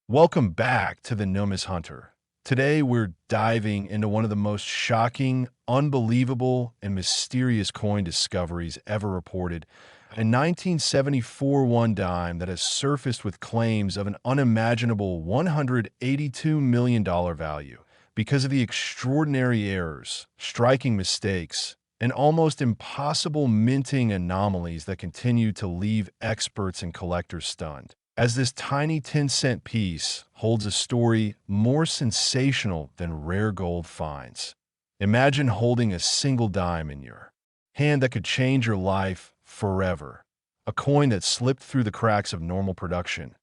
Welcome back to the Nomis Hunter. Today we're diving into one of the most shocking, unbelievable, and mysterious coin discoveries ever reported. A 1974 one dime that has surfaced with claims of an unimaginable $182 million value because of the extraordinary errors, striking mistakes, and almost impossible minting anomalies that continue to leave experts and collectors stunned. As this tiny 10-cent piece holds a story more sensational than rare gold finds. Imagine holding a single dime in your hand that could change your life forever. A coin that slipped through the cracks of normal production,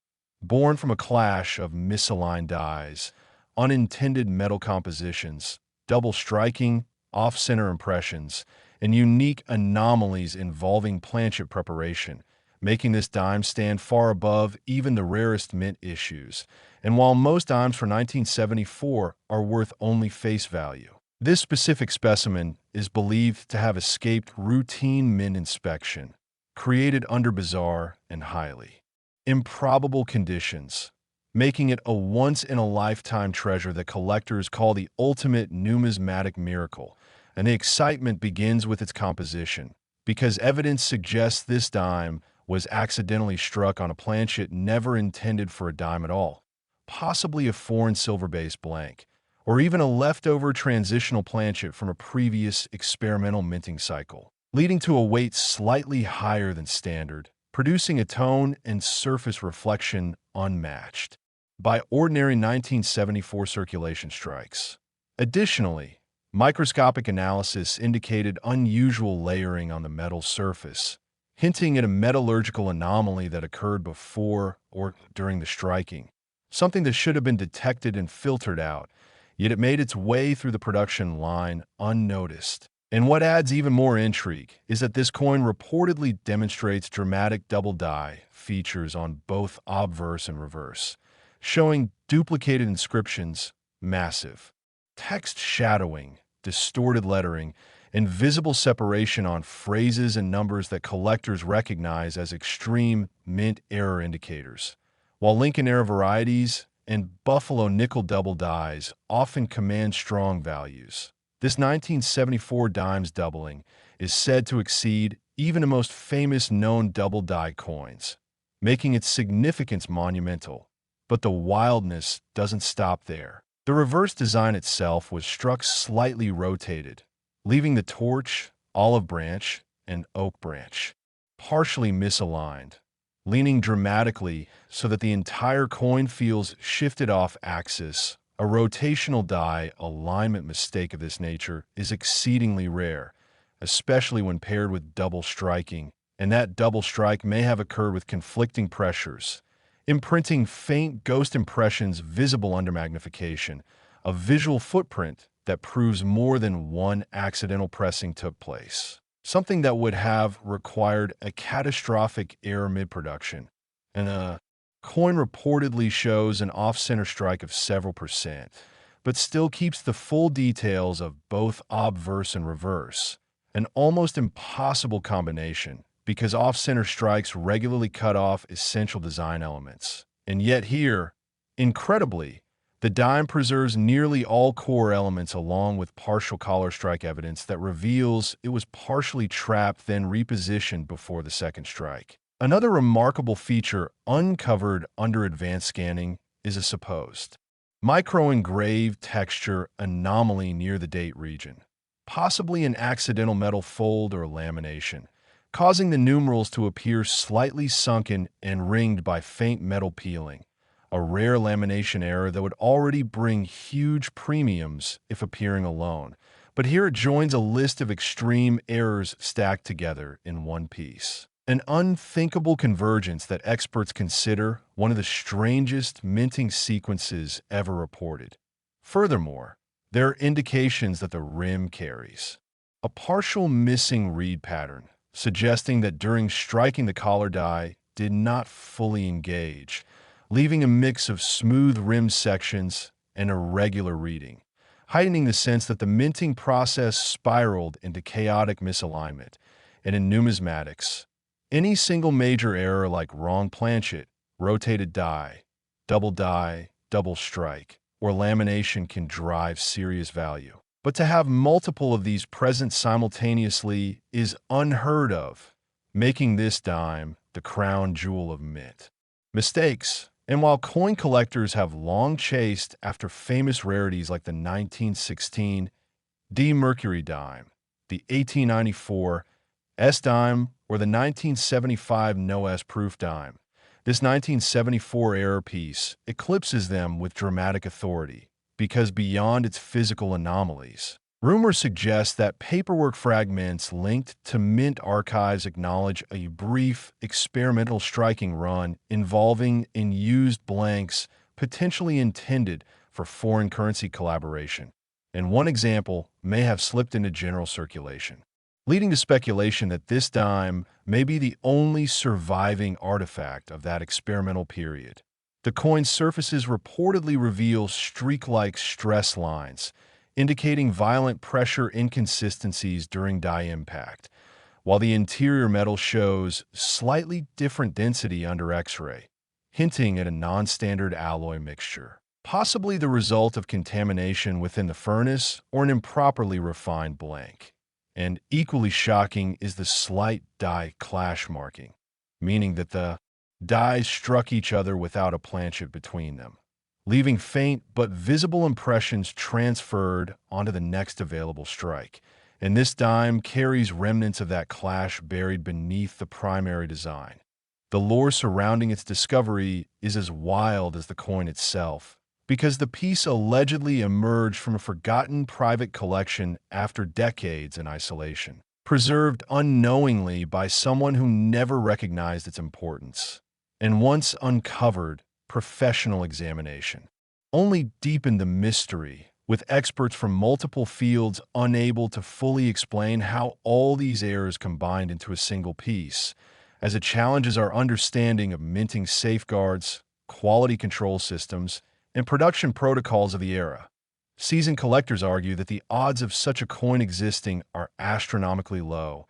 born from a clash of misaligned dies, unintended metal compositions, double striking, off-center impressions, and unique anomalies involving planchet preparation, making this dime stand far above even the rarest mint issues. And while most dimes for 1974 are worth only face value, this specific specimen is believed to have escaped routine mint inspection, created under bizarre and highly improbable conditions, making it a once-in-a-lifetime treasure that collectors call the ultimate numismatic miracle. And the excitement begins with its composition, because evidence suggests this dime was accidentally struck on a planchet never intended for a dime at all, possibly a foreign silver-based blank, or even a leftover transitional planchet from a previous experimental minting cycle, leading to a weight slightly higher than standard, producing a tone and surface reflection unmatched by ordinary 1974 circulation strikes. Additionally, microscopic analysis indicated unusual layering on the metal surface, hinting at a metallurgical anomaly that occurred before or during the striking, something that should have been detected and filtered out, yet it made its way through the production line unnoticed. And what adds even more intrigue is that this coin reportedly demonstrates dramatic double die features on both obverse and reverse, showing duplicated inscriptions, massive text shadowing, distorted lettering, and visible separation on phrases and numbers that collectors recognize as extreme mint error indicators, while Lincoln era varieties and Buffalo nickel double dies often command strong values. This 1974 dimes doubling is said to exceed even the most famous known double die coins, making its significance monumental. But the wildness doesn't stop there. The reverse design itself was struck slightly rotated, leaving the torch, olive branch, and oak branch partially misaligned, leaning dramatically so that the entire coin feels shifted off axis. A rotational die alignment mistake of this nature is exceedingly rare, especially when paired with double striking, and that double strike may have occurred with conflicting pressures, imprinting faint ghost impressions visible under magnification, a visual footprint that proves more than one accidental pressing took place, something that would have required a catastrophic error mid-production. And a coin reportedly shows an off-center strike of several percent, but still keeps the full details of both obverse and reverse, an almost impossible combination because off-center strikes regularly cut off essential design elements. And yet here, incredibly, the dime preserves nearly all core elements along with partial collar strike evidence that reveals it was partially trapped then repositioned before the second strike. Another remarkable feature uncovered under advanced scanning is a supposed micro-engraved texture anomaly near the date region, possibly an accidental metal fold or lamination, causing the numerals to appear slightly sunken and ringed by faint metal peeling, a rare lamination error that would already bring huge premiums if appearing alone. But here it joins a list of extreme errors stacked together in one piece. An unthinkable convergence that experts consider one of the strangest minting sequences ever reported. Furthermore, there are indications that the rim carries a partial missing reed pattern, suggesting that during striking the collar die did not fully engage, leaving a mix of smooth rim sections and irregular reading, heightening the sense that the minting process spiraled into chaotic misalignment. And in numismatics, any single major error like wrong planchet, rotated die, double die, double strike, or lamination can drive serious value. But to have multiple of these present simultaneously is unheard of, making this dime the crown jewel of mint. Mistakes. And while coin collectors have long chased after famous rarities like the 1916 D Mercury dime, the 1894 S dime, or the 1975 No S proof dime, this 1974 error piece eclipses them with dramatic authority because beyond its physical anomalies, rumors suggest that paperwork fragments linked to mint archives acknowledge a brief experimental striking run involving unused blanks potentially intended for foreign currency collaboration, and one example may have slipped into general circulation, leading to speculation that this dime may be the only surviving artifact of that experimental period. The coin's surfaces reportedly reveal streak-like stress lines, indicating violent pressure inconsistencies during die impact, while the interior metal shows slightly different density under X-ray, hinting at a non-standard alloy mixture, possibly the result of contamination within the furnace or an improperly refined blank. And equally shocking is the slight die clash marking, meaning that the dies struck each other without a planchet between them, leaving faint but visible impressions transferred onto the next available strike. And this dime carries remnants of that clash buried beneath the primary design. The lore surrounding its discovery is as wild as the coin itself, because the piece allegedly emerged from a forgotten private collection after decades in isolation, preserved unknowingly by someone who never recognized its importance, and once uncovered, professional examination only deepened the mystery, with experts from multiple fields unable to fully explain how all these errors combined into a single piece, as it challenges our understanding of minting safeguards, quality control systems, and production protocols of the era. Seasoned collectors argue that the odds of such a coin existing are astronomically low,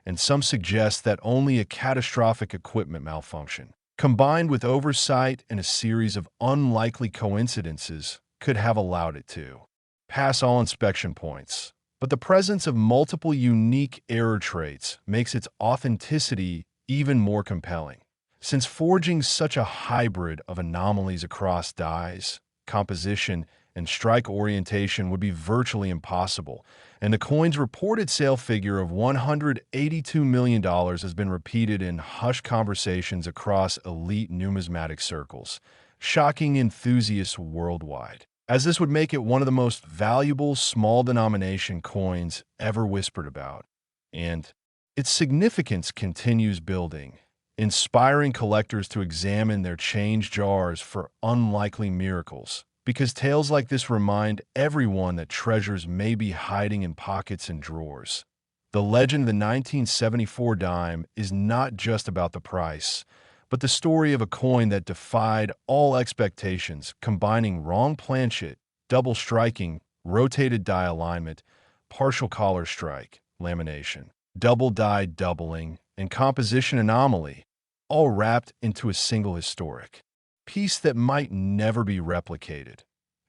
and some suggest that only a catastrophic equipment malfunction, combined with oversight and a series of unlikely coincidences, could have allowed it to pass all inspection points. But the presence of multiple unique error traits makes its authenticity even more compelling, since forging such a hybrid of anomalies across dies, composition, and strike orientation would be virtually impossible, and the coin's reported sale figure of $182 million has been repeated in hushed conversations across elite numismatic circles, shocking enthusiasts worldwide, as this would make it one of the most valuable small-denomination coins ever whispered about. And its significance continues building, inspiring collectors to examine their change jars for unlikely miracles, because tales like this remind everyone that treasures may be hiding in pockets and drawers. The legend of the 1974 dime is not just about the price, but the story of a coin that defied all expectations, combining wrong planchet, double striking, rotated die alignment, partial collar strike, lamination, double die doubling, and composition anomaly, all wrapped into a single historic piece that might never be replicated.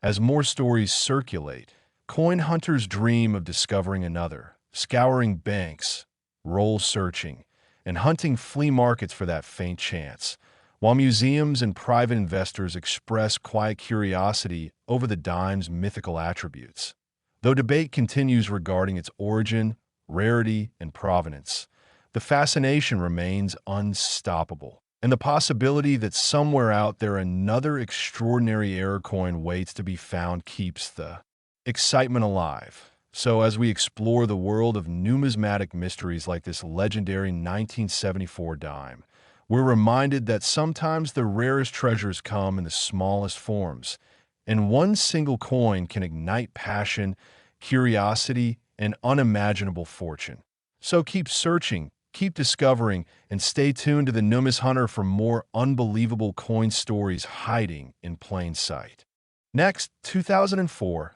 As more stories circulate, coin hunters dream of discovering another, scouring banks, roll searching, and hunting flea markets for that faint chance, while museums and private investors express quiet curiosity over the dime's mythical attributes. Though debate continues regarding its origin, rarity, and provenance, the fascination remains unstoppable, and the possibility that somewhere out there another extraordinary error coin waits to be found keeps the excitement alive. So as we explore the world of numismatic mysteries like this legendary 1974 dime, we're reminded that sometimes the rarest treasures come in the smallest forms, and one single coin can ignite passion, curiosity, and unimaginable fortune. So keep searching, keep discovering, and stay tuned to the Numis Hunter for more unbelievable coin stories hiding in plain sight. Next, 2004.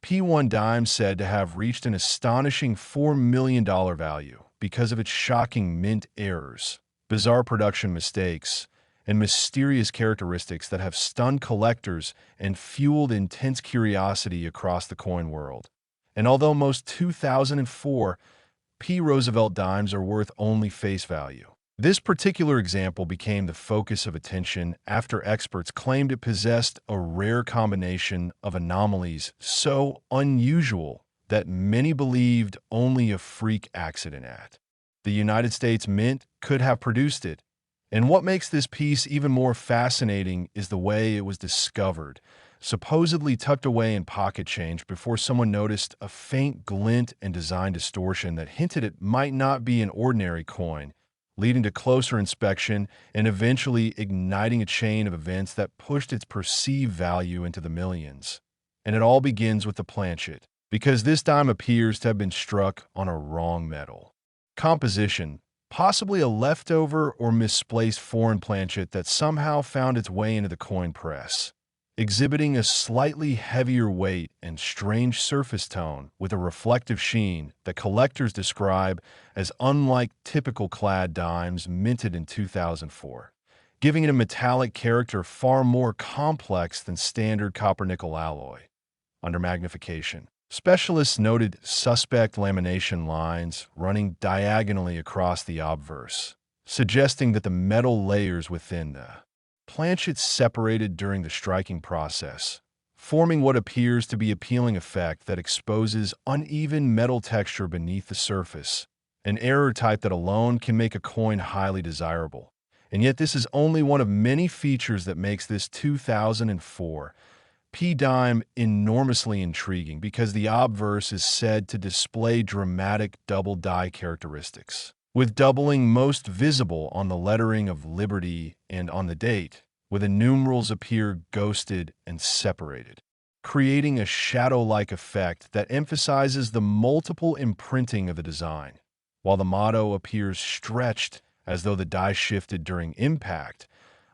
P1 dime said to have reached an astonishing $4 million value because of its shocking mint errors, bizarre production mistakes, and mysterious characteristics that have stunned collectors and fueled intense curiosity across the coin world. And although most 2004 P. Roosevelt dimes are worth only face value, this particular example became the focus of attention after experts claimed it possessed a rare combination of anomalies so unusual that many believed only a freak accident at the United States Mint could have produced it. And what makes this piece even more fascinating is the way it was discovered, supposedly tucked away in pocket change before someone noticed a faint glint and design distortion that hinted it might not be an ordinary coin, leading to closer inspection and eventually igniting a chain of events that pushed its perceived value into the millions. And it all begins with the planchet, because this dime appears to have been struck on a wrong metal composition, possibly a leftover or misplaced foreign planchet that somehow found its way into the coin press, exhibiting a slightly heavier weight and strange surface tone with a reflective sheen that collectors describe as unlike typical clad dimes minted in 2004, giving it a metallic character far more complex than standard copper-nickel alloy. Under magnification, specialists noted suspect lamination lines running diagonally across the obverse, suggesting that the metal layers within the planchet separated during the striking process, forming what appears to be a peeling effect that exposes uneven metal texture beneath the surface, an error type that alone can make a coin highly desirable. And yet this is only one of many features that makes this 2004 P dime enormously intriguing, because the obverse is said to display dramatic double die characteristics, with doubling most visible on the lettering of Liberty and on the date, where the numerals appear ghosted and separated, creating a shadow-like effect that emphasizes the multiple imprinting of the design, while the motto appears stretched as though the die shifted during impact,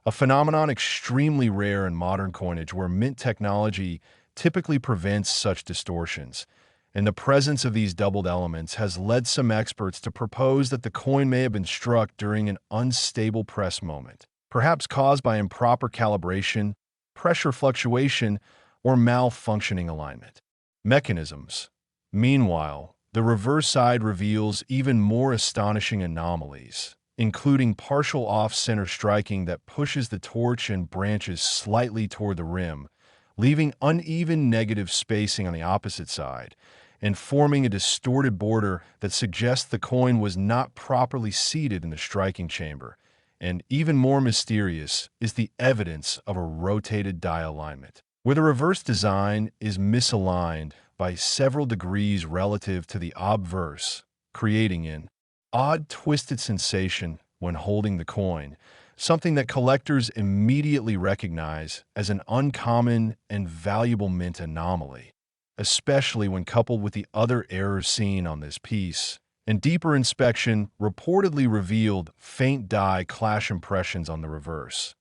a phenomenon extremely rare in modern coinage where mint technology typically prevents such distortions. And the presence of these doubled elements has led some experts to propose that the coin may have been struck during an unstable press moment, perhaps caused by improper calibration, pressure fluctuation, or malfunctioning alignment mechanisms. Meanwhile, the reverse side reveals even more astonishing anomalies, including partial off-center striking that pushes the torch and branches slightly toward the rim, leaving uneven negative spacing on the opposite side, and forming a distorted border that suggests the coin was not properly seated in the striking chamber. And even more mysterious is the evidence of a rotated die alignment, where the reverse design is misaligned by several degrees relative to the obverse, creating an odd twisted sensation when holding the coin, something that collectors immediately recognize as an uncommon and valuable mint anomaly, especially when coupled with the other errors seen on this piece. And deeper inspection reportedly revealed faint die clash impressions on the reverse,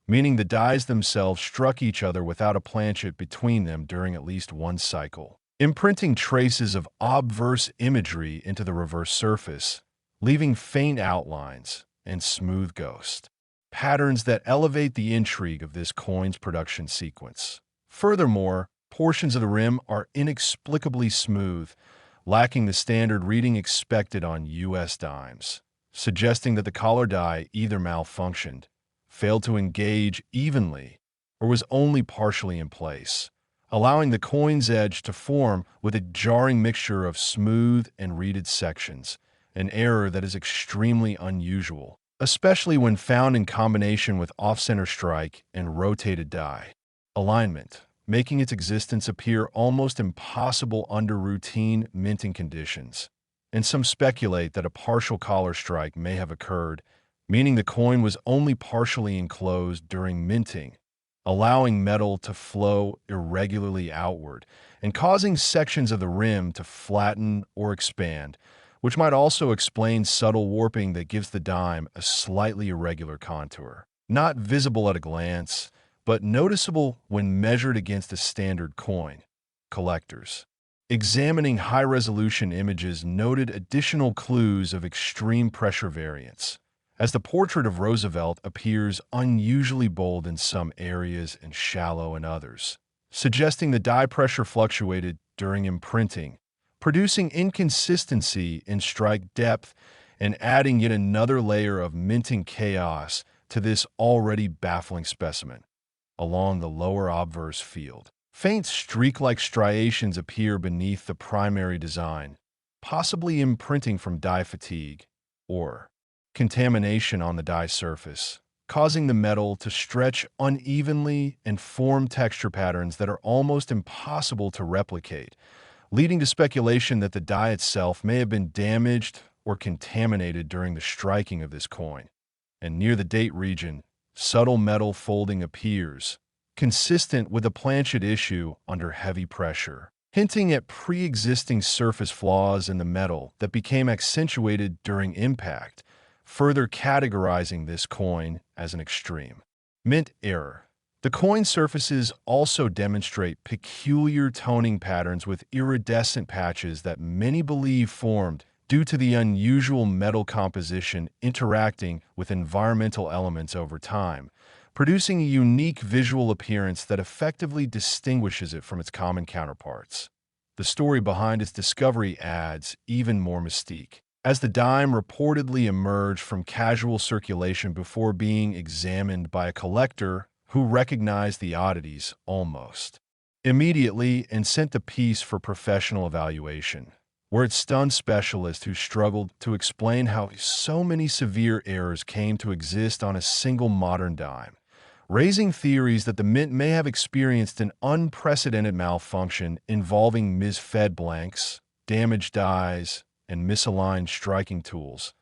meaning the dies themselves struck each other without a planchet between them during at least one cycle, imprinting traces of obverse imagery into the reverse surface, leaving faint outlines and smooth ghost patterns that elevate the intrigue of this coin's production sequence. Furthermore, portions of the rim are inexplicably smooth, lacking the standard reading expected on U.S. dimes, suggesting that the collar die either malfunctioned, failed to engage evenly, or was only partially in place, allowing the coin's edge to form with a jarring mixture of smooth and reeded sections, an error that is extremely unusual, especially when found in combination with off-center strike and rotated die alignment, making its existence appear almost impossible under routine minting conditions. And some speculate that a partial collar strike may have occurred, meaning the coin was only partially enclosed during minting, allowing metal to flow irregularly outward and causing sections of the rim to flatten or expand, which might also explain subtle warping that gives the dime a slightly irregular contour, not visible at a glance, but noticeable when measured against a standard coin. Collectors examining high-resolution images noted additional clues of extreme pressure variance, as the portrait of Roosevelt appears unusually bold in some areas and shallow in others, suggesting the dye pressure fluctuated during imprinting, producing inconsistency in strike depth and adding yet another layer of minting chaos to this already baffling specimen. Along the lower obverse field, faint streak-like striations appear beneath the primary design, possibly imprinting from dye fatigue or contamination on the dye surface, causing the metal to stretch unevenly and form texture patterns that are almost impossible to replicate, leading to speculation that the dye itself may have been damaged or contaminated during the striking of this coin. And near the date region, subtle metal folding appears, consistent with a planchet issue under heavy pressure, hinting at pre-existing surface flaws in the metal that became accentuated during impact, further categorizing this coin as an extreme mint error. The coin surfaces also demonstrate peculiar toning patterns with iridescent patches that many believe formed due to the unusual metal composition interacting with environmental elements over time, producing a unique visual appearance that effectively distinguishes it from its common counterparts. The story behind its discovery adds even more mystique, as the dime reportedly emerged from casual circulation before being examined by a collector who recognized the oddities almost immediately and sent the piece for professional evaluation, where it stunned specialists who struggled to explain how so many severe errors came to exist on a single modern dime, raising theories that the mint may have experienced an unprecedented malfunction involving misfed blanks, damaged dies, and misaligned striking tools,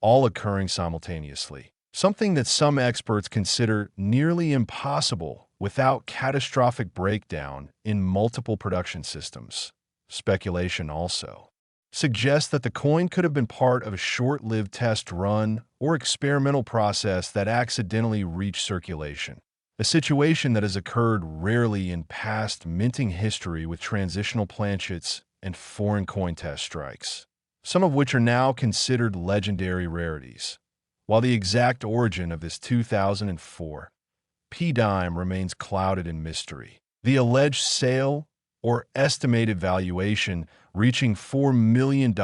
all occurring simultaneously. Something that some experts consider nearly impossible without catastrophic breakdown in multiple production systems. Speculation also suggests that the coin could have been part of a short-lived test run or experimental process that accidentally reached circulation, a situation that has occurred rarely in past minting history with transitional planchets and foreign coin test strikes, some of which are now considered legendary rarities. While the exact origin of this 2004 P-dime remains clouded in mystery, the alleged sale or estimated valuation reaching $4 million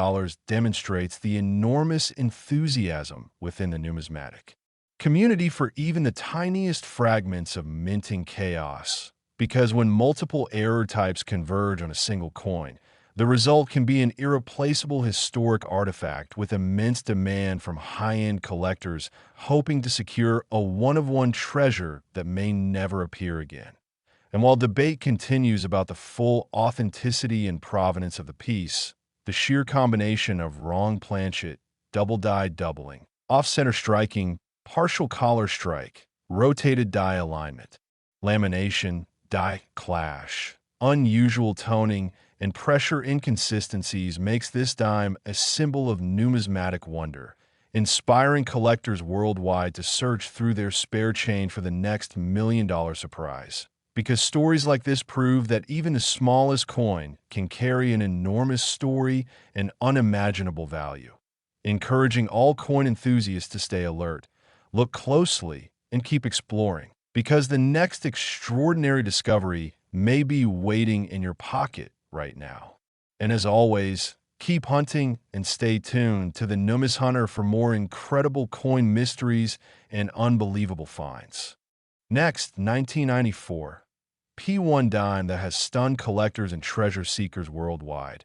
demonstrates the enormous enthusiasm within the numismatic community for even the tiniest fragments of minting chaos, because when multiple error types converge on a single coin, the result can be an irreplaceable historic artifact with immense demand from high-end collectors hoping to secure a one-of-one treasure that may never appear again. And while debate continues about the full authenticity and provenance of the piece, the sheer combination of wrong planchet, double die doubling, off-center striking, partial collar strike, rotated die alignment, lamination, die clash, unusual toning, and pressure inconsistencies makes this dime a symbol of numismatic wonder, inspiring collectors worldwide to search through their spare change for the next million-dollar surprise. Because stories like this prove that even the smallest coin can carry an enormous story and unimaginable value, encouraging all coin enthusiasts to stay alert, look closely, and keep exploring, because the next extraordinary discovery may be waiting in your pocket right now. And as always, keep hunting and stay tuned to the Numis Hunter for more incredible coin mysteries and unbelievable finds. Next, 1994. P1 dime that has stunned collectors and treasure seekers worldwide,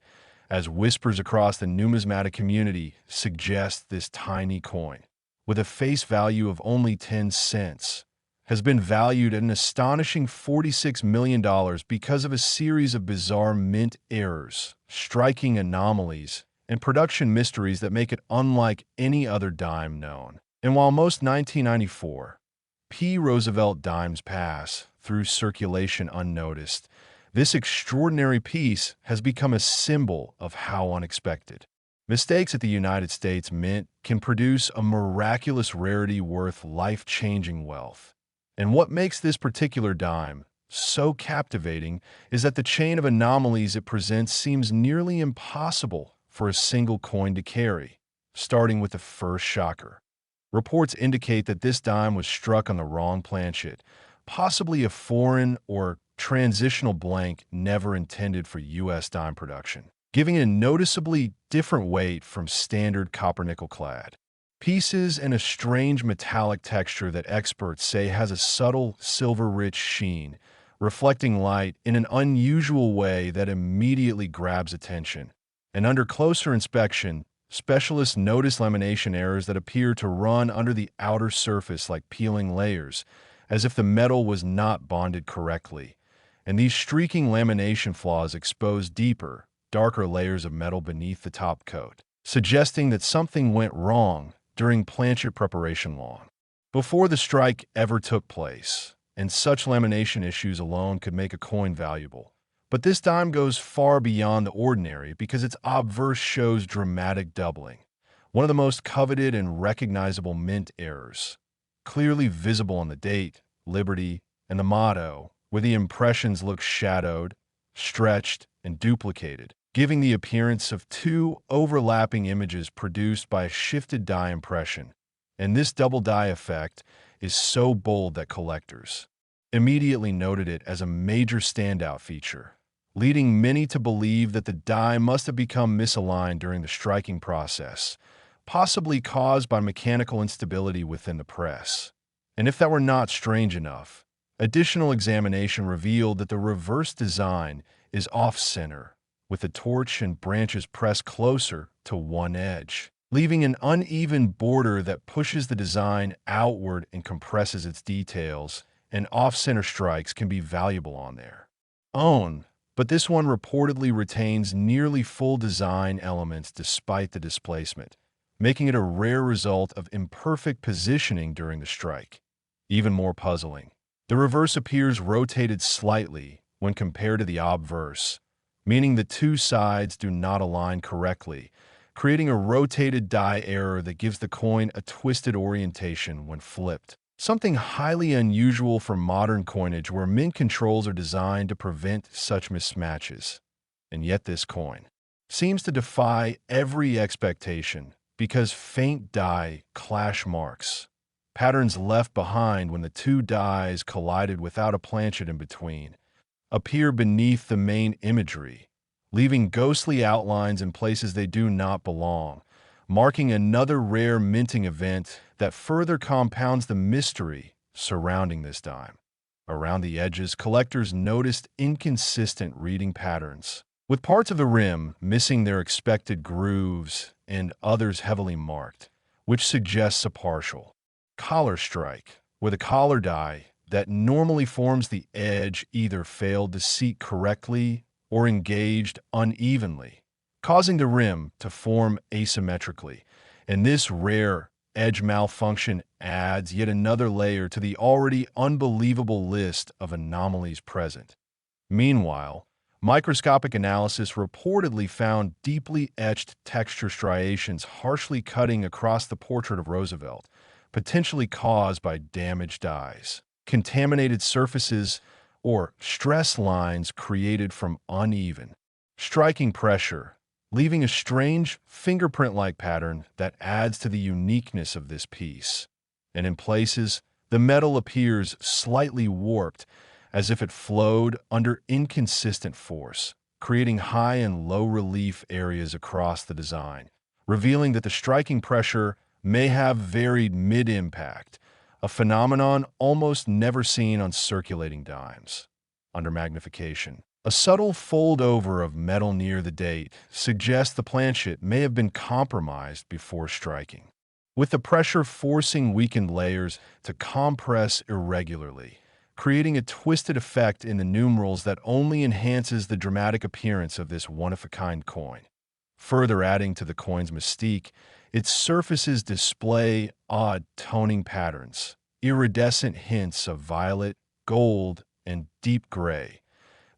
as whispers across the numismatic community suggest this tiny coin, with a face value of only 10 cents, has been valued at an astonishing $46 million because of a series of bizarre mint errors, striking anomalies, and production mysteries that make it unlike any other dime known. And while most 1994 P. Roosevelt dimes pass through circulation unnoticed, this extraordinary piece has become a symbol of how unexpected mistakes at the United States Mint can produce a miraculous rarity worth life-changing wealth. And what makes this particular dime so captivating is that the chain of anomalies it presents seems nearly impossible for a single coin to carry, starting with the first shocker. Reports indicate that this dime was struck on the wrong planchet, possibly a foreign or transitional blank never intended for U.S. dime production, giving it a noticeably different weight from standard copper-nickel clad pieces and a strange metallic texture that experts say has a subtle silver-rich sheen, reflecting light in an unusual way that immediately grabs attention. And under closer inspection, specialists notice lamination errors that appear to run under the outer surface like peeling layers, as if the metal was not bonded correctly. And these streaking lamination flaws expose deeper, darker layers of metal beneath the top coat, suggesting that something went wrong during planchet preparation long before the strike ever took place, and such lamination issues alone could make a coin valuable. But this dime goes far beyond the ordinary because its obverse shows dramatic doubling, one of the most coveted and recognizable mint errors, clearly visible on the date, Liberty, and the motto, where the impressions look shadowed, stretched, and duplicated, giving the appearance of two overlapping images produced by a shifted die impression. And this double die effect is so bold that collectors immediately noted it as a major standout feature, leading many to believe that the die must have become misaligned during the striking process, possibly caused by mechanical instability within the press. And if that were not strange enough, additional examination revealed that the reverse design is off-center, with the torch and branches pressed closer to one edge, leaving an uneven border that pushes the design outward and compresses its details, and off-center strikes can be valuable on their own. But this one reportedly retains nearly full design elements despite the displacement, making it a rare result of imperfect positioning during the strike. Even more puzzling, the reverse appears rotated slightly when compared to the obverse, meaning the two sides do not align correctly, creating a rotated die error that gives the coin a twisted orientation when flipped. Something highly unusual for modern coinage where mint controls are designed to prevent such mismatches. And yet this coin seems to defy every expectation because faint die clash marks, patterns left behind when the two dies collided without a planchet in between, appear beneath the main imagery, leaving ghostly outlines in places they do not belong, marking another rare minting event that further compounds the mystery surrounding this dime. Around the edges, collectors noticed inconsistent reading patterns, with parts of the rim missing their expected grooves and others heavily marked, which suggests a partial collar strike, where the collar die that normally forms the edge either failed to seat correctly or engaged unevenly, causing the rim to form asymmetrically. And this rare edge malfunction adds yet another layer to the already unbelievable list of anomalies present. Meanwhile, microscopic analysis reportedly found deeply etched texture striations harshly cutting across the portrait of Roosevelt, potentially caused by damaged dies, contaminated surfaces, or stress lines created from uneven striking pressure, leaving a strange fingerprint-like pattern that adds to the uniqueness of this piece. And in places, the metal appears slightly warped, as if it flowed under inconsistent force, creating high and low relief areas across the design, revealing that the striking pressure may have varied mid-impact, a phenomenon almost never seen on circulating dimes. Under magnification, a subtle fold-over of metal near the date suggests the planchet may have been compromised before striking, with the pressure forcing weakened layers to compress irregularly, creating a twisted effect in the numerals that only enhances the dramatic appearance of this one-of-a-kind coin. Further adding to the coin's mystique, its surfaces display odd toning patterns, iridescent hints of violet, gold, and deep gray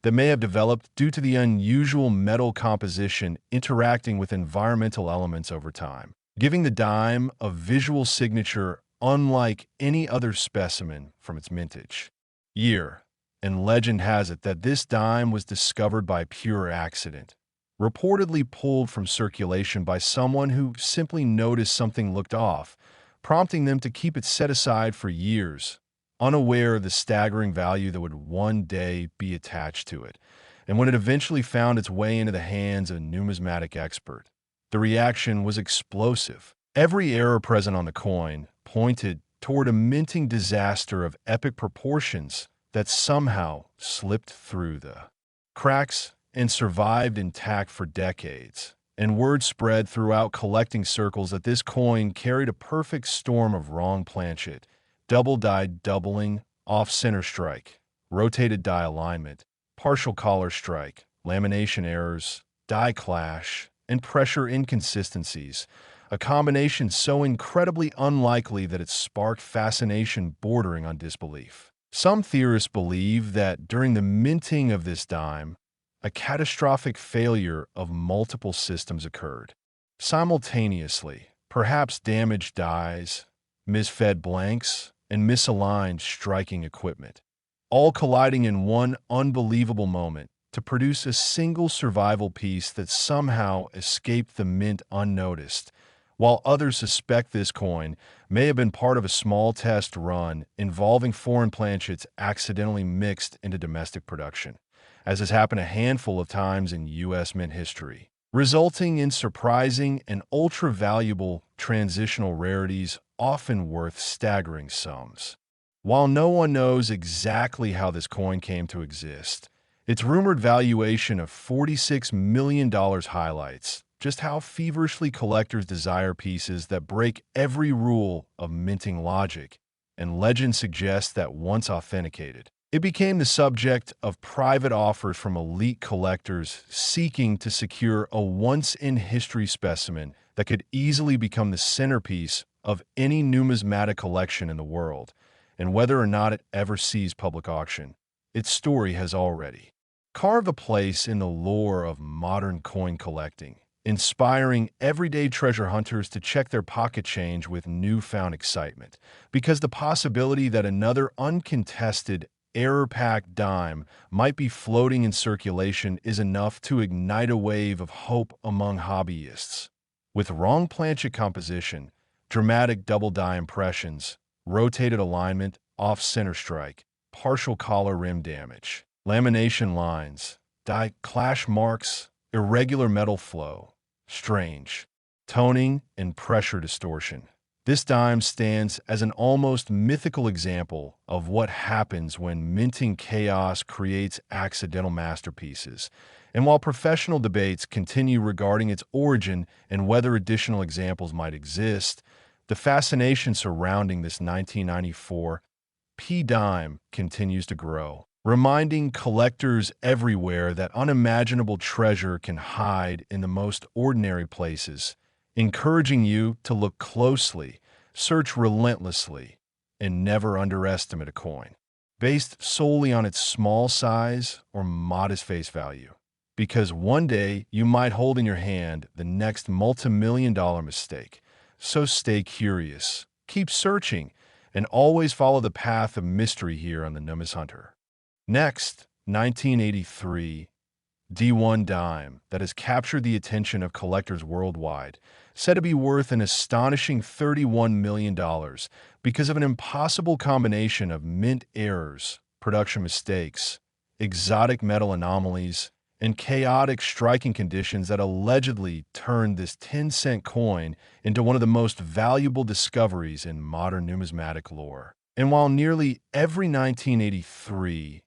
that may have developed due to the unusual metal composition interacting with environmental elements over time, giving the dime a visual signature unlike any other specimen from its mintage year. And legend has it that this dime was discovered by pure accident, reportedly pulled from circulation by someone who simply noticed something looked off, prompting them to keep it set aside for years, unaware of the staggering value that would one day be attached to it. And when it eventually found its way into the hands of a numismatic expert, the reaction was explosive. Every error present on the coin pointed toward a minting disaster of epic proportions that somehow slipped through the cracks and survived intact for decades. And word spread throughout collecting circles that this coin carried a perfect storm of wrong planchet, double die doubling, off-center strike, rotated die alignment, partial collar strike, lamination errors, die clash, and pressure inconsistencies, a combination so incredibly unlikely that it sparked fascination bordering on disbelief. Some theorists believe that during the minting of this dime, a catastrophic failure of multiple systems occurred. Simultaneously, perhaps damaged dies, misfed blanks, and misaligned striking equipment, all colliding in one unbelievable moment to produce a single survival piece that somehow escaped the mint unnoticed, while others suspect this coin may have been part of a small test run involving foreign planchets accidentally mixed into domestic production, as has happened a handful of times in U.S. mint history, resulting in surprising and ultra-valuable transitional rarities often worth staggering sums. While no one knows exactly how this coin came to exist, its rumored valuation of $46 million highlights just how feverishly collectors desire pieces that break every rule of minting logic, and legend suggests that once authenticated, it became the subject of private offers from elite collectors seeking to secure a once-in-history specimen that could easily become the centerpiece of any numismatic collection in the world. And whether or not it ever sees public auction, its story has already carved a place in the lore of modern coin collecting, inspiring everyday treasure hunters to check their pocket change with newfound excitement, because the possibility that another uncontested, error-packed dime might be floating in circulation is enough to ignite a wave of hope among hobbyists. With wrong planchet composition, dramatic double die impressions, rotated alignment, off-center strike, partial collar rim damage, lamination lines, die clash marks, irregular metal flow, strange toning, and pressure distortion, this dime stands as an almost mythical example of what happens when minting chaos creates accidental masterpieces. And while professional debates continue regarding its origin and whether additional examples might exist, the fascination surrounding this 1994 P dime continues to grow, reminding collectors everywhere that unimaginable treasure can hide in the most ordinary places, encouraging you to look closely, search relentlessly, and never underestimate a coin based solely on its small size or modest face value. Because one day you might hold in your hand the next multi-million-dollar mistake. So stay curious, keep searching, and always follow the path of mystery here on the Numis Hunter. Next, 1983 D1 dime that has captured the attention of collectors worldwide, said to be worth an astonishing $31 million because of an impossible combination of mint errors, production mistakes, exotic metal anomalies, and chaotic striking conditions that allegedly turned this 10-cent coin into one of the most valuable discoveries in modern numismatic lore. And while nearly every 1983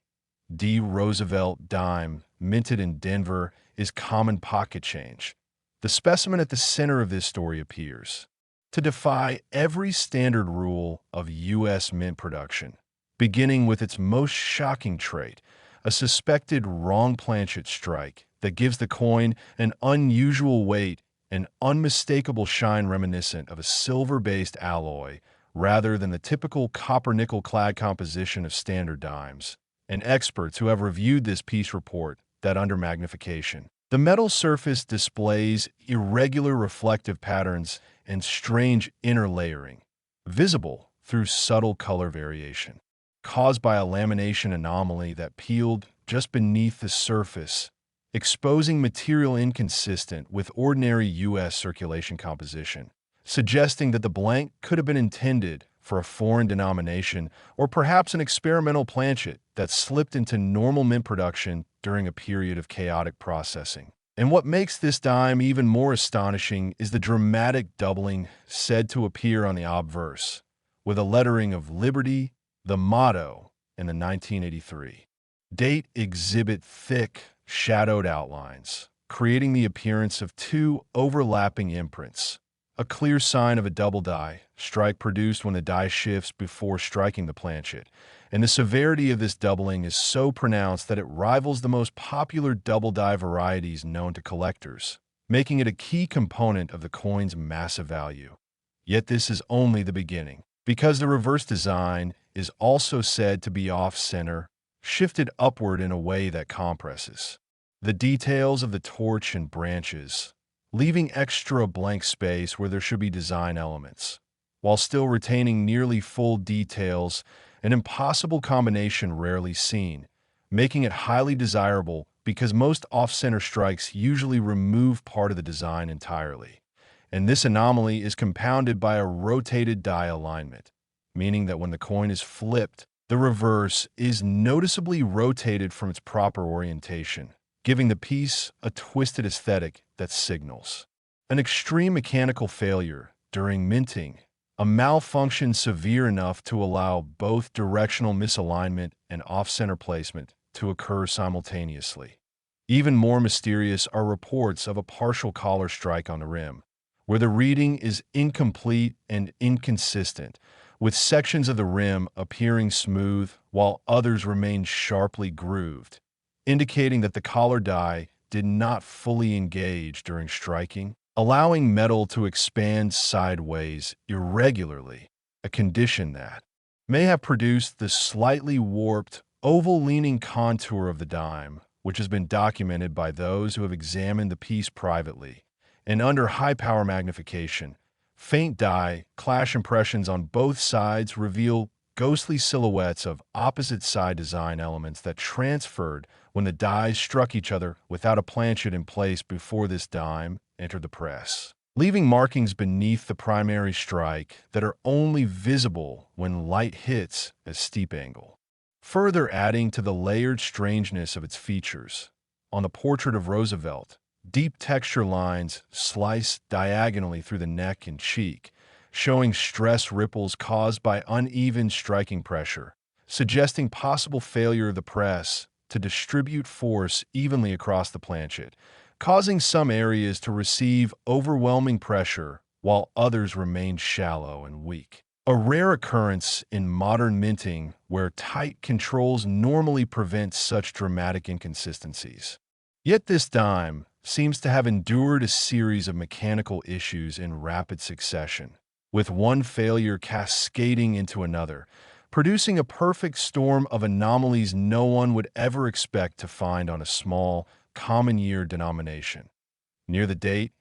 D. Roosevelt dime minted in Denver is common pocket change, the specimen at the center of this story appears to defy every standard rule of U.S. mint production, beginning with its most shocking trait, a suspected wrong planchet strike that gives the coin an unusual weight and unmistakable shine reminiscent of a silver-based alloy rather than the typical copper-nickel clad composition of standard dimes. And experts who have reviewed this piece report that under magnification, the metal surface displays irregular reflective patterns and strange interlayering, visible through subtle color variation, caused by a lamination anomaly that peeled just beneath the surface, exposing material inconsistent with ordinary U.S. circulation composition, suggesting that the blank could have been intended for a foreign denomination or perhaps an experimental planchet that slipped into normal mint production during a period of chaotic processing. And what makes this dime even more astonishing is the dramatic doubling said to appear on the obverse, with a lettering of Liberty, the motto, and the 1983 date exhibit thick, shadowed outlines, creating the appearance of two overlapping imprints, a clear sign of a double die strike produced when the die shifts before striking the planchet. And the severity of this doubling is so pronounced that it rivals the most popular double die varieties known to collectors, making it a key component of the coin's massive value. Yet this is only the beginning, because the reverse design is also said to be off-center, shifted upward in a way that compresses the details of the torch and branches, leaving extra blank space where there should be design elements, while still retaining nearly full details, an impossible combination rarely seen, making it highly desirable because most off-center strikes usually remove part of the design entirely. And this anomaly is compounded by a rotated die alignment, meaning that when the coin is flipped, the reverse is noticeably rotated from its proper orientation, giving the piece a twisted aesthetic that signals an extreme mechanical failure during minting, a malfunction severe enough to allow both directional misalignment and off-center placement to occur simultaneously. Even more mysterious are reports of a partial collar strike on the rim, where the reading is incomplete and inconsistent, with sections of the rim appearing smooth while others remain sharply grooved, indicating that the collar die did not fully engage during striking, allowing metal to expand sideways irregularly, a condition that may have produced the slightly warped, oval-leaning contour of the dime, which has been documented by those who have examined the piece privately. And under high-power magnification, faint die clash impressions on both sides reveal ghostly silhouettes of opposite side design elements that transferred when the dies struck each other without a planchet in place before this dime entered the press, leaving markings beneath the primary strike that are only visible when light hits a steep angle, further adding to the layered strangeness of its features. On the portrait of Roosevelt, deep texture lines slice diagonally through the neck and cheek, showing stress ripples caused by uneven striking pressure, suggesting possible failure of the press to distribute force evenly across the planchet, causing some areas to receive overwhelming pressure while others remain shallow and weak. A rare occurrence in modern minting where tight controls normally prevent such dramatic inconsistencies. Yet this dime seems to have endured a series of mechanical issues in rapid succession, with one failure cascading into another, producing a perfect storm of anomalies no one would ever expect to find on a small, common year denomination. Near the date,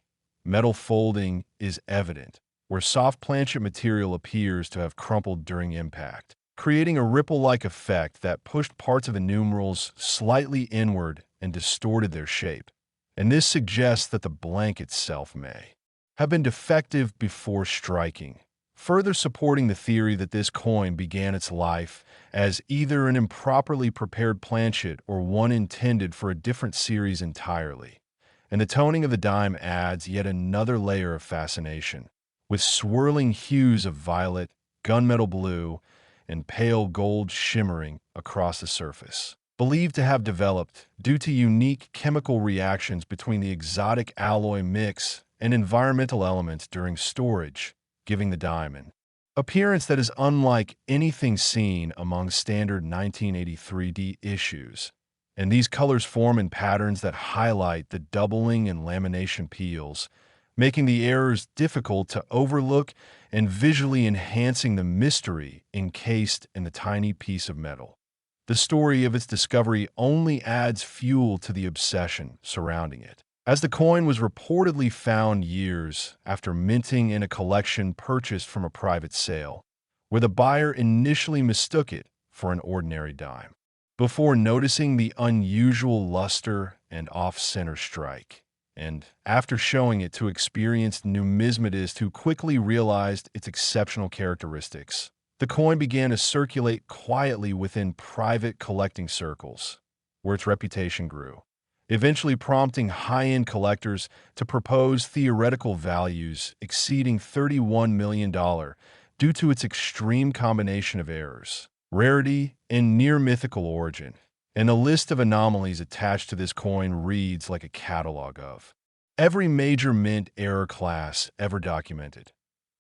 metal folding is evident, where soft planchet material appears to have crumpled during impact, creating a ripple-like effect that pushed parts of the numerals slightly inward and distorted their shape. And this suggests that the blank itself may have been defective before striking, further supporting the theory that this coin began its life as either an improperly prepared planchet or one intended for a different series entirely. And the toning of the dime adds yet another layer of fascination, with swirling hues of violet, gunmetal blue, and pale gold shimmering across the surface, believed to have developed due to unique chemical reactions between the exotic alloy mix and environmental elements during storage, giving the diamond appearance that is unlike anything seen among standard 1983D issues. And these colors form in patterns that highlight the doubling and lamination peels, making the errors difficult to overlook and visually enhancing the mystery encased in the tiny piece of metal. The story of its discovery only adds fuel to the obsession surrounding it, as the coin was reportedly found years after minting in a collection purchased from a private sale, where the buyer initially mistook it for an ordinary dime, before noticing the unusual luster and off-center strike. and after showing it to experienced numismatists who quickly realized its exceptional characteristics, the coin began to circulate quietly within private collecting circles, where its reputation grew, eventually prompting high-end collectors to propose theoretical values exceeding $31 million due to its extreme combination of errors, rarity, and near-mythical origin. And the list of anomalies attached to this coin reads like a catalog of every major mint error class ever documented.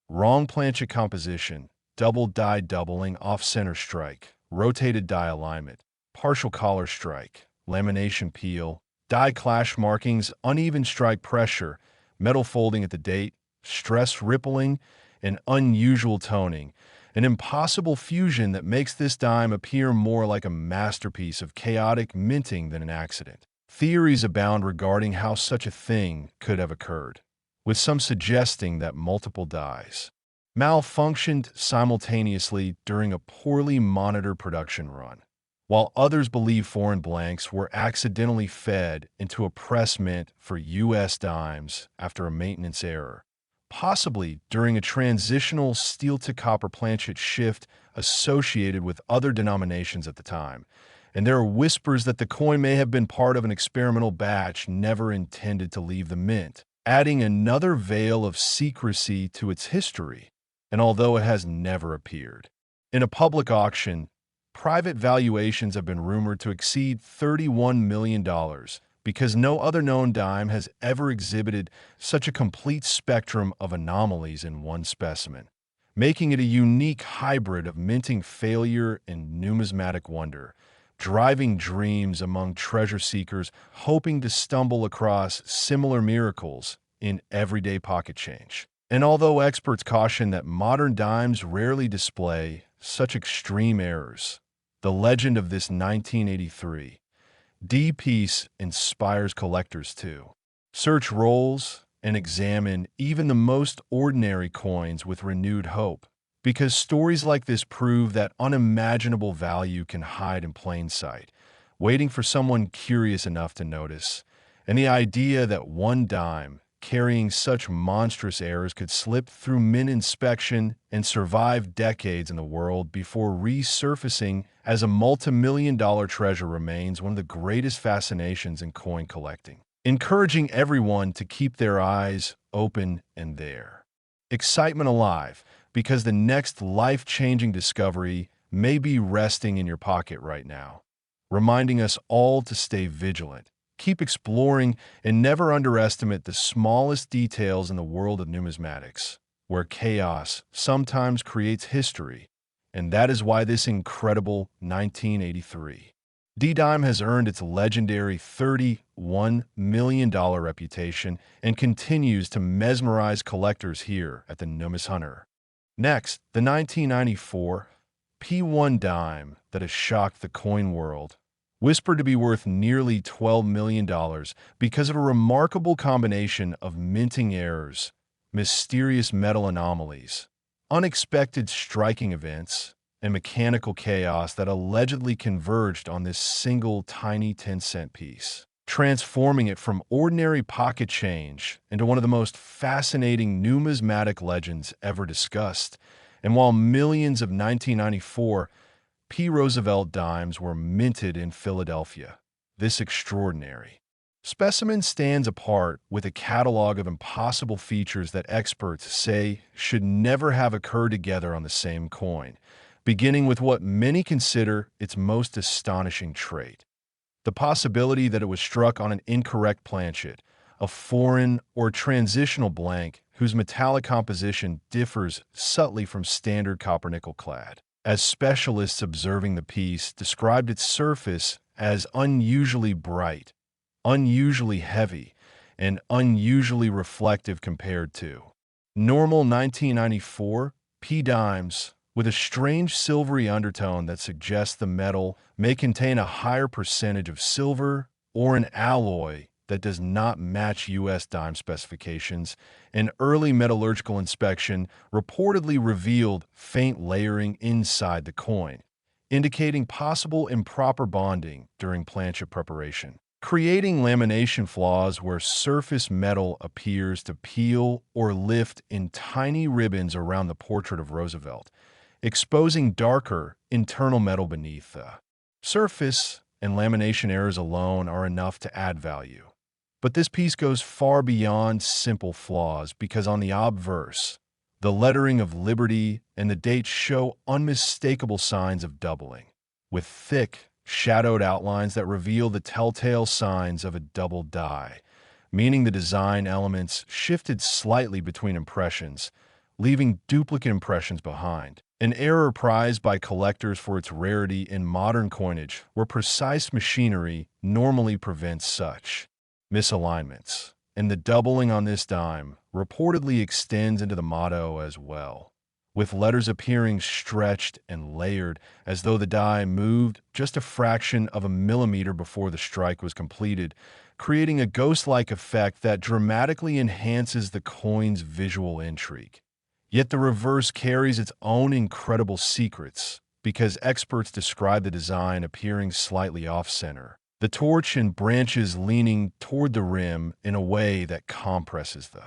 Wrong planchet composition, double die doubling off-center strike, rotated die alignment, partial collar strike, lamination peel, die clash markings, uneven strike pressure, metal folding at the date, stress rippling, and unusual toning, an impossible fusion that makes this dime appear more like a masterpiece of chaotic minting than an accident. Theories abound regarding how such a thing could have occurred, with some suggesting that multiple dies malfunctioned simultaneously during a poorly monitored production run, while others believe foreign blanks were accidentally fed into a press mint for U.S. dimes after a maintenance error, possibly during a transitional steel-to-copper planchet shift associated with other denominations at the time. And there are whispers that the coin may have been part of an experimental batch never intended to leave the mint, adding another veil of secrecy to its history. And although it has never appeared in a public auction, private valuations have been rumored to exceed $31 million because no other known dime has ever exhibited such a complete spectrum of anomalies in one specimen, making it a unique hybrid of minting failure and numismatic wonder, driving dreams among treasure seekers hoping to stumble across similar miracles in everyday pocket change. And although experts caution that modern dimes rarely display such extreme errors, the legend of this 1983 D piece inspires collectors to search rolls and examine even the most ordinary coins with renewed hope, because stories like this prove that unimaginable value can hide in plain sight, waiting for someone curious enough to notice. And the idea that one dime carrying such monstrous errors could slip through mint inspection and survive decades in the world before resurfacing as a multi-million-dollar treasure remains one of the greatest fascinations in coin collecting, encouraging everyone to keep their eyes open and their excitement alive, because the next life-changing discovery may be resting in your pocket right now, reminding us all to stay vigilant, keep exploring, and never underestimate the smallest details in the world of numismatics, where chaos sometimes creates history. And that is why this incredible 1983 D-Dime has earned its legendary $31 million reputation and continues to mesmerize collectors here at the Numis Hunter. Next, the 1994 P1 dime that has shocked the coin world, whispered to be worth nearly $12 million because of a remarkable combination of minting errors, mysterious metal anomalies, unexpected striking events, and mechanical chaos that allegedly converged on this single tiny 10-cent piece, transforming it from ordinary pocket change into one of the most fascinating numismatic legends ever discussed. And while millions of 1994 Roosevelt dimes were minted in Philadelphia, this extraordinary specimen stands apart with a catalog of impossible features that experts say should never have occurred together on the same coin, beginning with what many consider its most astonishing trait: the possibility that it was struck on an incorrect planchet, a foreign or transitional blank whose metallic composition differs subtly from standard copper-nickel clad. As specialists observing the piece described its surface as unusually bright, unusually heavy, and unusually reflective compared to normal 1994 P dimes, with a strange silvery undertone that suggests the metal may contain a higher percentage of silver or an alloy that does not match U.S. dime specifications. An early metallurgical inspection reportedly revealed faint layering inside the coin, indicating possible improper bonding during planchet preparation. creating lamination flaws where surface metal appears to peel or lift in tiny ribbons around the portrait of Roosevelt, exposing darker internal metal beneath the surface, and lamination errors alone are enough to add value. But this piece goes far beyond simple flaws because on the obverse, the lettering of Liberty and the dates show unmistakable signs of doubling, with thick, shadowed outlines that reveal the telltale signs of a double die, meaning the design elements shifted slightly between impressions, leaving duplicate impressions behind. An error prized by collectors for its rarity in modern coinage, where precise machinery normally prevents such misalignments. And the doubling on this dime reportedly extends into the motto as well, with letters appearing stretched and layered as though the die moved just a fraction of a millimeter before the strike was completed, creating a ghost-like effect that dramatically enhances the coin's visual intrigue. Yet the reverse carries its own incredible secrets, because experts describe the design appearing slightly off-center, the torch and branches leaning toward the rim in a way that compresses the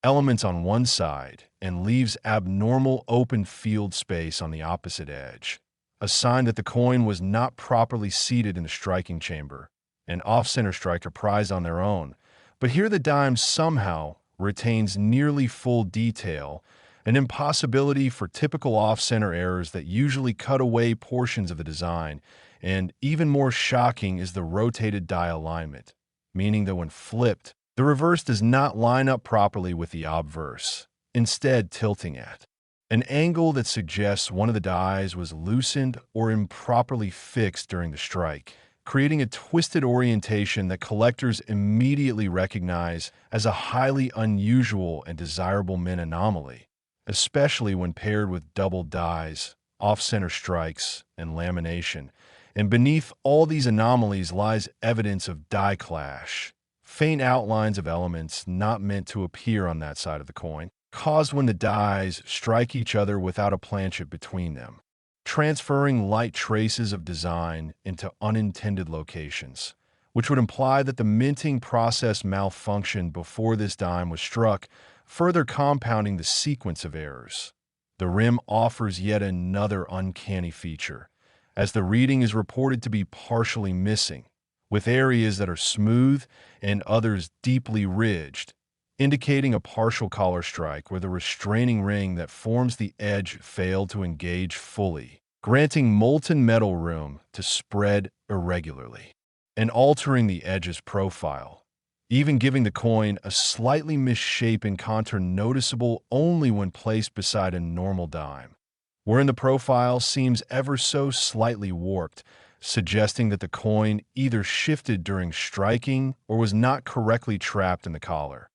elements on one side and leaves abnormal open field space on the opposite edge, a sign that the coin was not properly seated in the striking chamber, an off-center striker prized on their own. But here the dime somehow retains nearly full detail, an impossibility for typical off-center errors that usually cut away portions of the design, and even more shocking is the rotated die alignment, meaning that when flipped, the reverse does not line up properly with the obverse, instead tilting at an angle that suggests one of the dies was loosened or improperly fixed during the strike, creating a twisted orientation that collectors immediately recognize as a highly unusual and desirable mint anomaly, especially when paired with double dies, off-center strikes, and lamination. And beneath all these anomalies lies evidence of die clash, faint outlines of elements not meant to appear on that side of the coin, caused when the dies strike each other without a planchet between them, transferring light traces of design into unintended locations, which would imply that the minting process malfunctioned before this dime was struck, further compounding the sequence of errors. The rim offers yet another uncanny feature, as the reading is reported to be partially missing, with areas that are smooth and others deeply ridged, indicating a partial collar strike where the restraining ring that forms the edge failed to engage fully, granting molten metal room to spread irregularly and altering the edge's profile, even giving the coin a slightly misshapen contour noticeable only when placed beside a normal dime, wherein the profile seems ever so slightly warped, suggesting that the coin either shifted during striking or was not correctly trapped in the collar,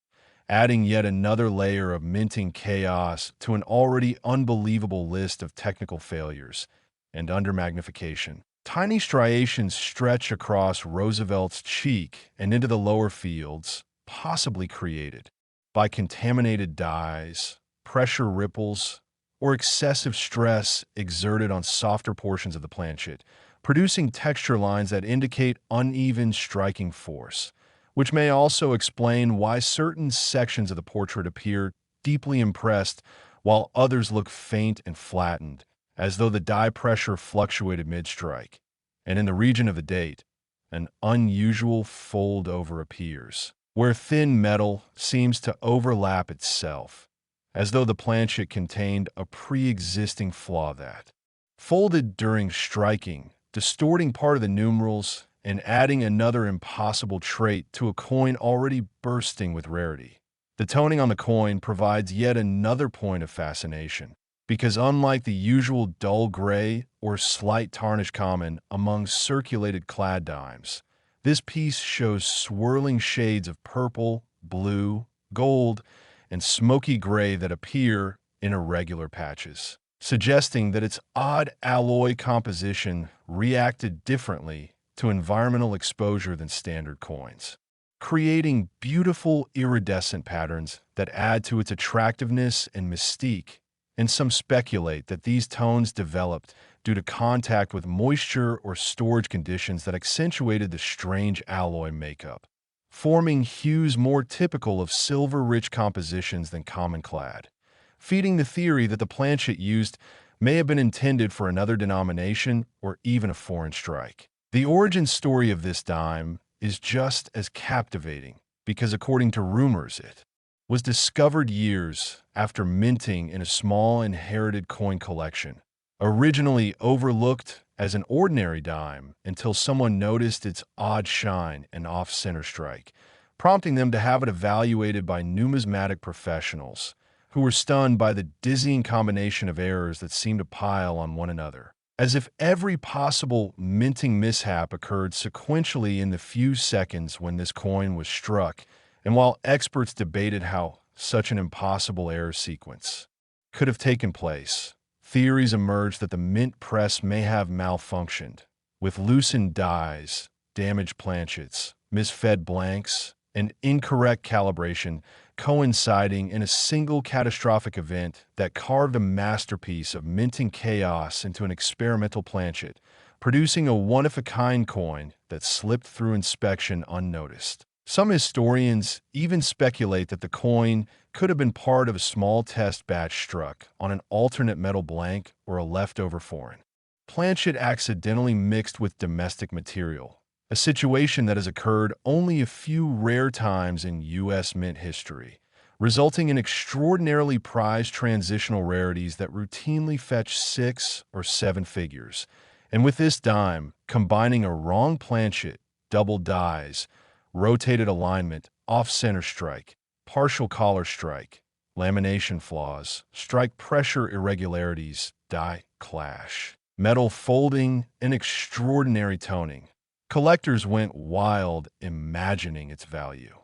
adding yet another layer of minting chaos to an already unbelievable list of technical failures. And under magnification, tiny striations stretch across Roosevelt's cheek and into the lower fields, possibly created by contaminated dies, pressure ripples, or excessive stress exerted on softer portions of the planchet, producing texture lines that indicate uneven striking force, which may also explain why certain sections of the portrait appear deeply impressed while others look faint and flattened, as though the die pressure fluctuated mid-strike. And in the region of the date, an unusual fold-over appears, where thin metal seems to overlap itself, as though the planchet contained a pre-existing flaw that folded during striking, distorting part of the numerals and adding another impossible trait to a coin already bursting with rarity. The toning on the coin provides yet another point of fascination, because unlike the usual dull gray or slight tarnish common among circulated clad dimes, this piece shows swirling shades of purple, blue, gold, and smoky gray that appear in irregular patches, suggesting that its odd alloy composition reacted differently to environmental exposure than standard coins, creating beautiful iridescent patterns that add to its attractiveness and mystique. And some speculate that these tones developed due to contact with moisture or storage conditions that accentuated the strange alloy makeup, forming hues more typical of silver-rich compositions than common clad, feeding the theory that the planchet used may have been intended for another denomination or even a foreign strike. The origin story of this dime is just as captivating because, according to rumors, it was discovered years after minting in a small inherited coin collection, originally overlooked as an ordinary dime until someone noticed its odd shine and off-center strike, prompting them to have it evaluated by numismatic professionals who were stunned by the dizzying combination of errors that seemed to pile on one another, as if every possible minting mishap occurred sequentially in the few seconds when this coin was struck. And while experts debated how such an impossible error sequence could have taken place, theories emerged that the mint press may have malfunctioned, with loosened dies, damaged planchets, misfed blanks, and incorrect calibration coinciding in a single catastrophic event that carved a masterpiece of minting chaos into an experimental planchet, producing a one-of-a-kind coin that slipped through inspection unnoticed. Some historians even speculate that the coin could have been part of a small test batch struck on an alternate metal blank or a leftover foreign planchet accidentally mixed with domestic material, a situation that has occurred only a few rare times in U.S. mint history, resulting in extraordinarily prized transitional rarities that routinely fetch 6 or 7 figures. And with this dime, combining a wrong planchet, double dies, rotated alignment, off-center strike, partial collar strike, lamination flaws, strike pressure irregularities, die clash, metal folding, and extraordinary toning, collectors went wild imagining its value,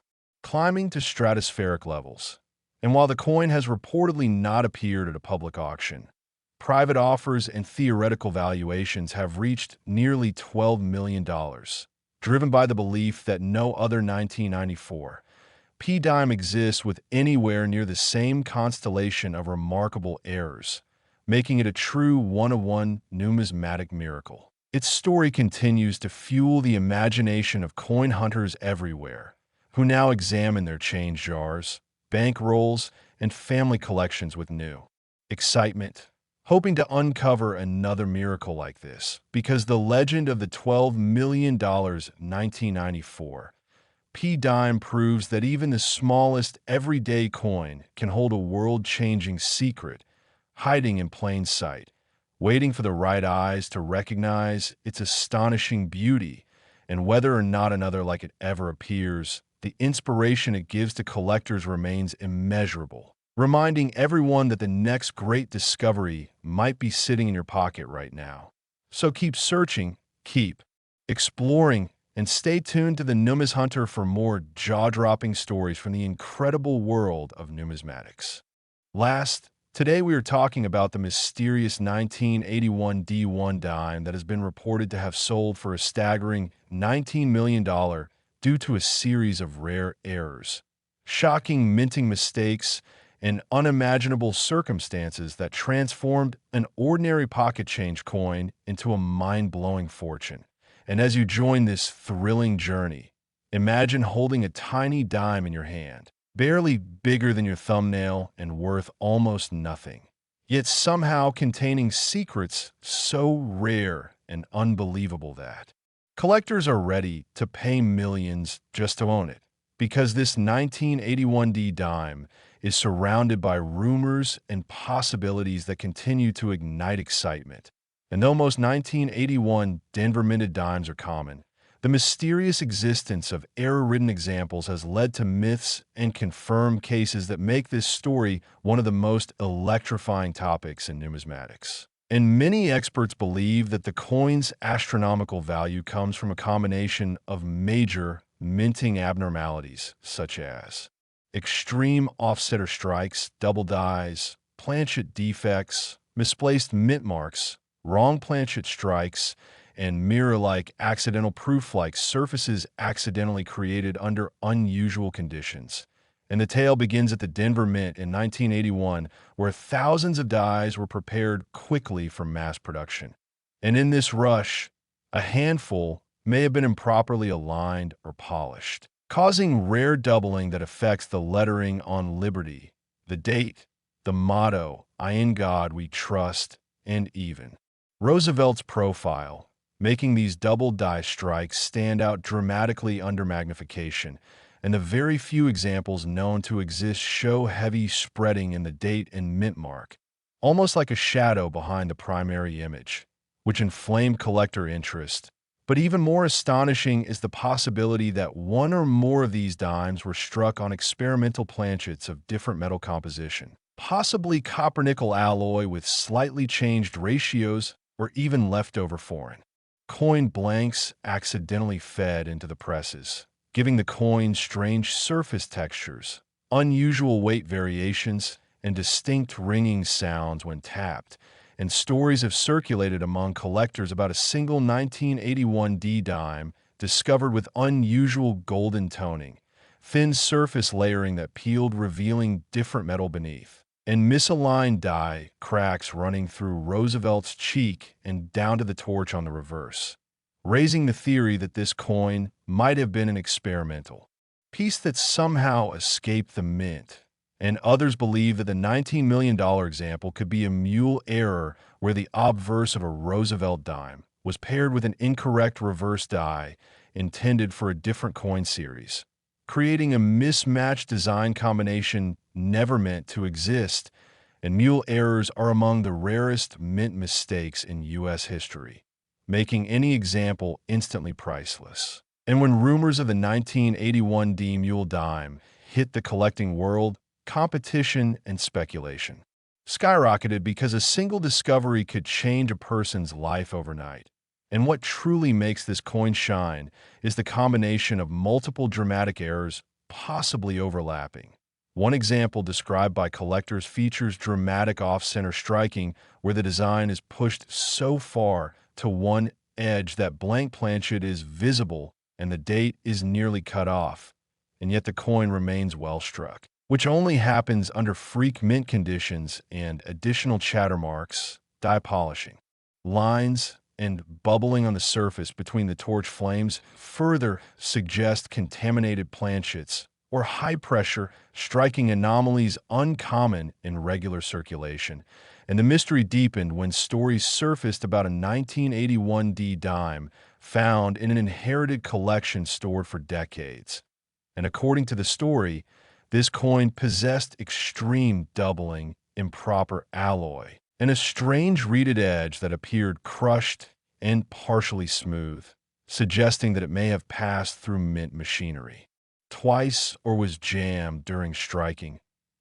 climbing to stratospheric levels. And while the coin has reportedly not appeared at a public auction, private offers and theoretical valuations have reached nearly $12 million, driven by the belief that no other 1994 P-dime exists with anywhere near the same constellation of remarkable errors, making it a true one-of-one numismatic miracle. Its story continues to fuel the imagination of coin hunters everywhere, who now examine their change jars, bank rolls, and family collections with new excitement, hoping to uncover another miracle like this, because the legend of the $12 million 1994 P-dime proves that even the smallest everyday coin can hold a world-changing secret hiding in plain sight, waiting for the right eyes to recognize its astonishing beauty. And whether or not another like it ever appears, the inspiration it gives to collectors remains immeasurable, reminding everyone that the next great discovery might be sitting in your pocket right now. So keep searching, keep exploring, and stay tuned to the Numis Hunter for more jaw-dropping stories from the incredible world of numismatics. Last, today we are talking about the mysterious 1981 D1 dime that has been reported to have sold for a staggering $19 million due to a series of rare errors, shocking minting mistakes, and unimaginable circumstances that transformed an ordinary pocket change coin into a mind-blowing fortune. And as you join this thrilling journey, imagine holding a tiny dime in your hand, barely bigger than your thumbnail and worth almost nothing, yet somehow containing secrets so rare and unbelievable that collectors are ready to pay millions just to own it, because this 1981 D dime is surrounded by rumors and possibilities that continue to ignite excitement. And though most 1981 Denver minted dimes are common, the mysterious existence of error-ridden examples has led to myths and confirmed cases that make this story one of the most electrifying topics in numismatics. And many experts believe that the coin's astronomical value comes from a combination of major minting abnormalities, such as extreme offsetter strikes, double dies, planchet defects, misplaced mint marks, wrong planchet strikes, and mirror-like accidental proof-like surfaces accidentally created under unusual conditions. And the tale begins at the Denver Mint in 1981, where thousands of dies were prepared quickly for mass production. And in this rush, a handful may have been improperly aligned or polished, causing rare doubling that affects the lettering on Liberty, the date, the motto, "I in God we trust," and even Roosevelt's profile, making these double die strikes stand out dramatically under magnification, and the very few examples known to exist show heavy spreading in the date and mint mark, almost like a shadow behind the primary image, which inflamed collector interest. But even more astonishing is the possibility that one or more of these dimes were struck on experimental planchets of different metal composition, possibly copper-nickel alloy with slightly changed ratios or even leftover foreign coin blanks accidentally fed into the presses, giving the coin strange surface textures, unusual weight variations, and distinct ringing sounds when tapped. And stories have circulated among collectors about a single 1981 D dime discovered with unusual golden toning, thin surface layering that peeled, revealing different metal beneath, and misaligned die cracks running through Roosevelt's cheek and down to the torch on the reverse, raising the theory that this coin might have been an experimental piece that somehow escaped the mint. And others believe that the $19 million example could be a mule error where the obverse of a Roosevelt dime was paired with an incorrect reverse die intended for a different coin series, creating a mismatched design combination never meant to exist. And mule errors are among the rarest mint mistakes in U.S. history, making any example instantly priceless. And when rumors of the 1981 D mule dime hit the collecting world, competition and speculation skyrocketed because a single discovery could change a person's life overnight. And what truly makes this coin shine is the combination of multiple dramatic errors, possibly overlapping. One example described by collectors features dramatic off-center striking where the design is pushed so far to one edge that blank planchet is visible and the date is nearly cut off, and yet the coin remains well struck, which only happens under freak mint conditions and additional chatter marks, die polishing, lines, and bubbling on the surface between the torch flames further suggest contaminated planchets or high-pressure striking anomalies uncommon in regular circulation. And the mystery deepened when stories surfaced about a 1981 D dime found in an inherited collection stored for decades. And according to the story, this coin possessed extreme doubling, improper alloy, and a strange reeded edge that appeared crushed and partially smooth, suggesting that it may have passed through mint machinery twice or was jammed during striking,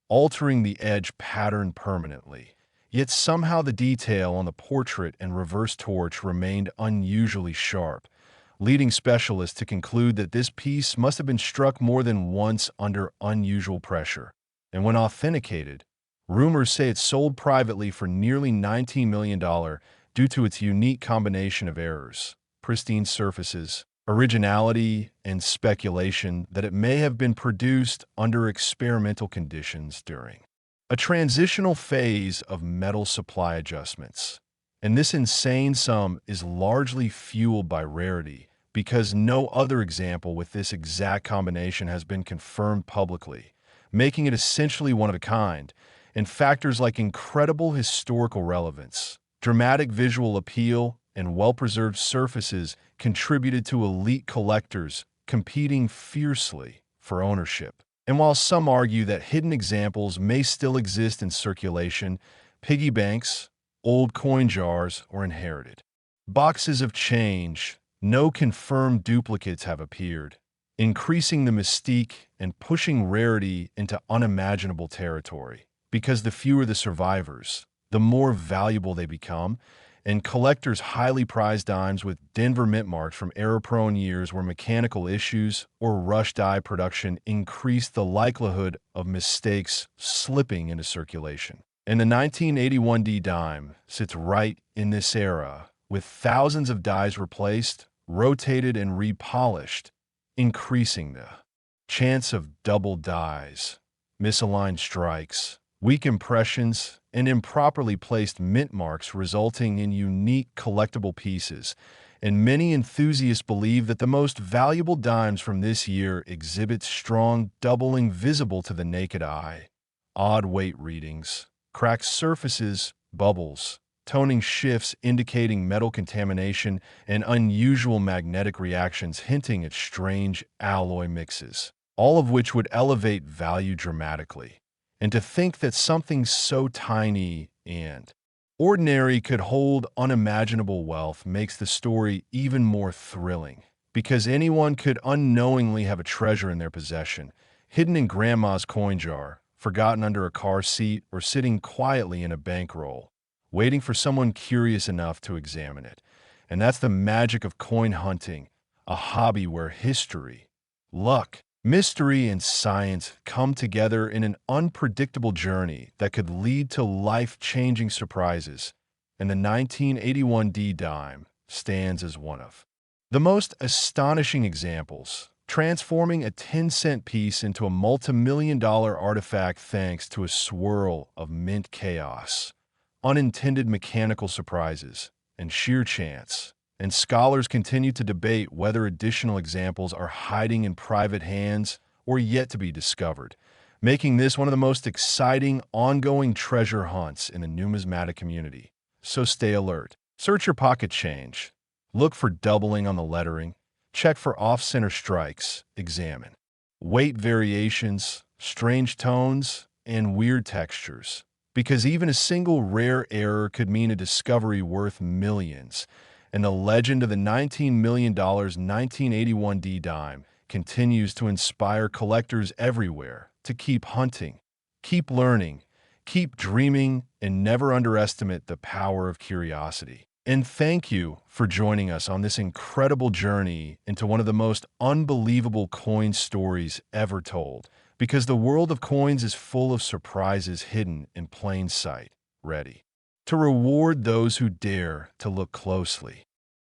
altering the edge pattern permanently. Yet somehow the detail on the portrait and reverse torch remained unusually sharp, leading specialists to conclude that this piece must have been struck more than once under unusual pressure. And when authenticated, rumors say it sold privately for nearly $19 million due to its unique combination of errors, pristine surfaces, originality, and speculation that it may have been produced under experimental conditions during a transitional phase of metal supply adjustments. And this insane sum is largely fueled by rarity because no other example with this exact combination has been confirmed publicly, making it essentially one of a kind. And factors like incredible historical relevance, dramatic visual appeal, and well-preserved surfaces contributed to elite collectors competing fiercely for ownership. And while some argue that hidden examples may still exist in circulation, piggy banks, old coin jars, or inherited boxes of change, no confirmed duplicates have appeared, increasing the mystique and pushing rarity into unimaginable territory. Because the fewer the survivors, the more valuable they become, and collectors highly prized dimes with Denver mint marks from error-prone years where mechanical issues or rush die production increased the likelihood of mistakes slipping into circulation. And the 1981 D dime sits right in this era, with thousands of dies replaced, rotated, and repolished, increasing the chance of double dies, misaligned strikes, weak impressions, and improperly placed mint marks resulting in unique collectible pieces. And many enthusiasts believe that the most valuable dimes from this year exhibit strong doubling visible to the naked eye. Odd weight readings, cracked surfaces, bubbles, toning shifts indicating metal contamination, and unusual magnetic reactions hinting at strange alloy mixes, all of which would elevate value dramatically. And to think that something so tiny and ordinary could hold unimaginable wealth makes the story even more thrilling, because anyone could unknowingly have a treasure in their possession, hidden in grandma's coin jar, forgotten under a car seat, or sitting quietly in a bankroll, waiting for someone curious enough to examine it. And that's the magic of coin hunting, a hobby where history, luck, mystery, and science come together in an unpredictable journey that could lead to life-changing surprises. And the 1981 D dime stands as one of the most astonishing examples, transforming a 10-cent piece into a multimillion-dollar artifact thanks to a swirl of mint chaos, unintended mechanical surprises, and sheer chance. And scholars continue to debate whether additional examples are hiding in private hands or yet to be discovered, making this one of the most exciting ongoing treasure hunts in the numismatic community. So stay alert. Search your pocket change. Look for doubling on the lettering. Check for off-center strikes. Examine weight variations, strange tones, and weird textures, because even a single rare error could mean a discovery worth millions. And the legend of the $19 million 1981 D dime continues to inspire collectors everywhere to keep hunting, keep learning, keep dreaming, and never underestimate the power of curiosity. And thank you for joining us on this incredible journey into one of the most unbelievable coin stories ever told, because the world of coins is full of surprises hidden in plain sight, ready to reward those who dare to look closely.